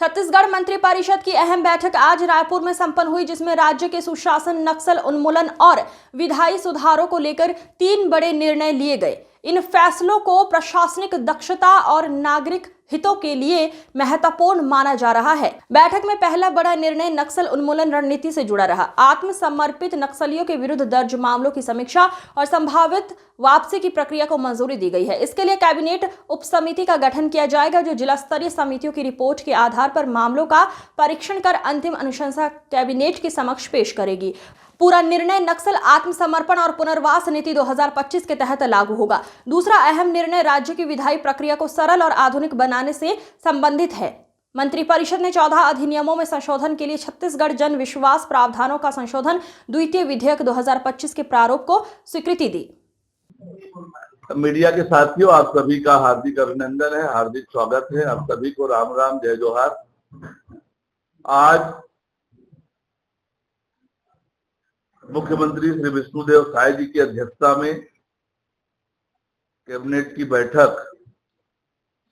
छत्तीसगढ़ मंत्रिपरिषद की अहम बैठक आज रायपुर में संपन्न हुई, जिसमें राज्य के सुशासन, नक्सल उन्मूलन और विधायी सुधारों को लेकर 3 बड़े निर्णय लिए गए। इन फैसलों को प्रशासनिक दक्षता और नागरिक हितों के लिए महत्वपूर्ण माना जा रहा है। बैठक में पहला बड़ा निर्णय नक्सल उन्मूलन रणनीति से जुड़ा रहा। आत्मसमर्पित नक्सलियों के विरुद्ध दर्ज मामलों की समीक्षा और संभावित वापसी की प्रक्रिया को मंजूरी दी गई है। इसके लिए कैबिनेट उप समिति का गठन किया जाएगा, जो जिला स्तरीय समितियों की रिपोर्ट के आधार पर मामलों का परीक्षण कर अंतिम अनुशंसा कैबिनेट के समक्ष पेश करेगी। पूरा निर्णय नक्सल आत्मसमर्पण और पुनर्वास नीति 2025 के तहत लागू होगा। दूसरा अहम निर्णय राज्य की विधायी प्रक्रिया को सरल और आधुनिक बनाने से संबंधित है। मंत्रिपरिषद ने 14 अधिनियमों में संशोधन के लिए छत्तीसगढ़ जन विश्वास प्रावधानों का संशोधन द्वितीय विधेयक 2025 के प्रारूप को स्वीकृति दी। मीडिया के साथियों, आप सभी का हार्दिक अभिनंदन है, हार्दिक स्वागत है। आप सभी को राम राम, जय जोहार। आज मुख्यमंत्री श्री विष्णुदेव साय जी की अध्यक्षता में कैबिनेट की बैठक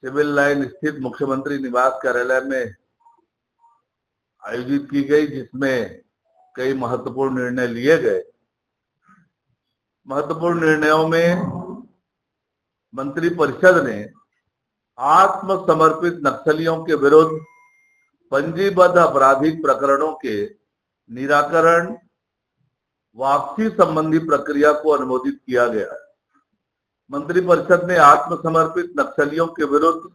सिविल लाइन स्थित मुख्यमंत्री निवास कार्यालय में आयोजित की गई, जिसमें कई महत्वपूर्ण निर्णय लिए गए। महत्वपूर्ण निर्णयों में मंत्रिपरिषद ने आत्मसमर्पित नक्सलियों के विरुद्ध पंजीबद्ध आपराधिक प्रकरणों के निराकरण, वापसी संबंधी प्रक्रिया को अनुमोदित किया गया है। मंत्रिपरिषद ने आत्मसमर्पित नक्सलियों के विरुद्ध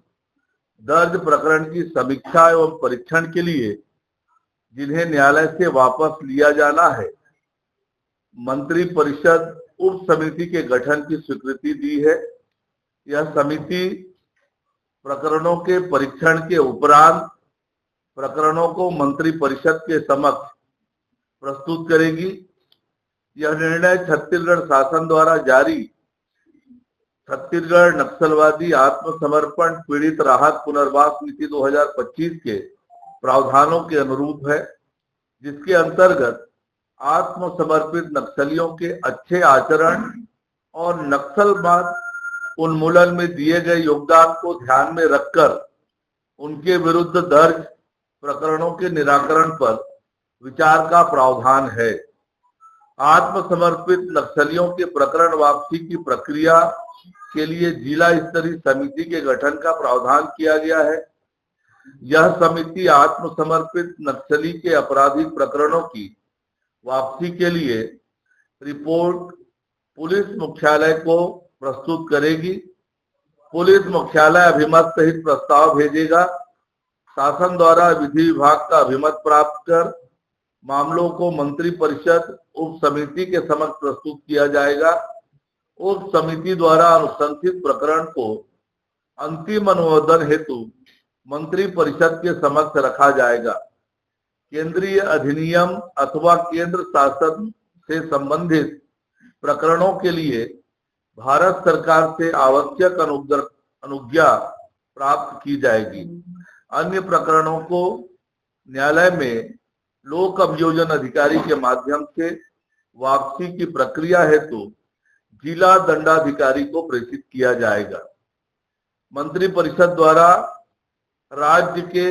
दर्ज प्रकरण की समीक्षा एवं परीक्षण के लिए जिन्हें न्यायालय से वापस लिया जाना है, मंत्रिपरिषद उप समिति के गठन की स्वीकृति दी है। यह समिति प्रकरणों के परीक्षण के उपरांत प्रकरणों को मंत्रिपरिषद के समक्ष प्रस्तुत करेगी। यह निर्णय छत्तीसगढ़ शासन द्वारा जारी छत्तीसगढ़ नक्सलवादी आत्मसमर्पण पीड़ित राहत पुनर्वास नीति 2025 के प्रावधानों के अनुरूप है, जिसके अंतर्गत आत्मसमर्पित नक्सलियों के अच्छे आचरण और नक्सलवाद उन्मूलन में दिए गए योगदान को ध्यान में रखकर उनके विरुद्ध दर्ज प्रकरणों के निराकरण पर विचार का प्रावधान है। आत्मसमर्पित नक्सलियों के प्रकरण वापसी की प्रक्रिया के लिए जिला स्तरीय समिति के गठन का प्रावधान किया गया है। यह समिति आत्मसमर्पित नक्सली के आपराधिक प्रकरणों की वापसी के लिए रिपोर्ट पुलिस मुख्यालय को प्रस्तुत करेगी। पुलिस मुख्यालय अभिमत सहित प्रस्ताव भेजेगा। शासन द्वारा विधि विभाग का अभिमत प्राप्त कर मामलों को मंत्रिपरिषद उप समिति के समक्ष प्रस्तुत किया जाएगा। उप समिति द्वारा अनुशंसित प्रकरण को अंतिम अनुमोदन हेतु मंत्रिपरिषद के समक्ष रखा जाएगा। केंद्रीय अधिनियम अथवा केंद्र शासन से संबंधित प्रकरणों के लिए भारत सरकार से आवश्यक अनुज्ञा प्राप्त की जाएगी। अन्य प्रकरणों को न्यायालय में लोक अभियोजन अधिकारी के माध्यम से वापसी की प्रक्रिया हेतु जिला दंडाधिकारी को प्रेषित किया जाएगा। मंत्रिपरिषद द्वारा राज्य के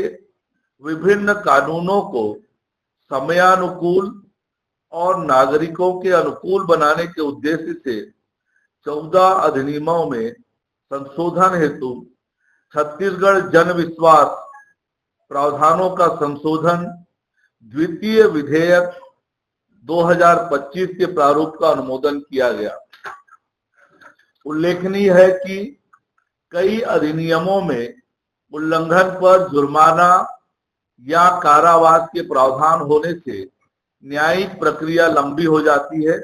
विभिन्न कानूनों को समयानुकूल और नागरिकों के अनुकूल बनाने के उद्देश्य से 14 अधिनियमों में संशोधन हेतु छत्तीसगढ़ जन विश्वास प्रावधानों का संशोधन द्वितीय विधेयक 2025 के प्रारूप का अनुमोदन किया गया। उल्लेखनीय है कि कई अधिनियमों में उल्लंघन पर जुर्माना या कारावास के प्रावधान होने से न्यायिक प्रक्रिया लंबी हो जाती है,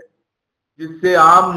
जिससे आम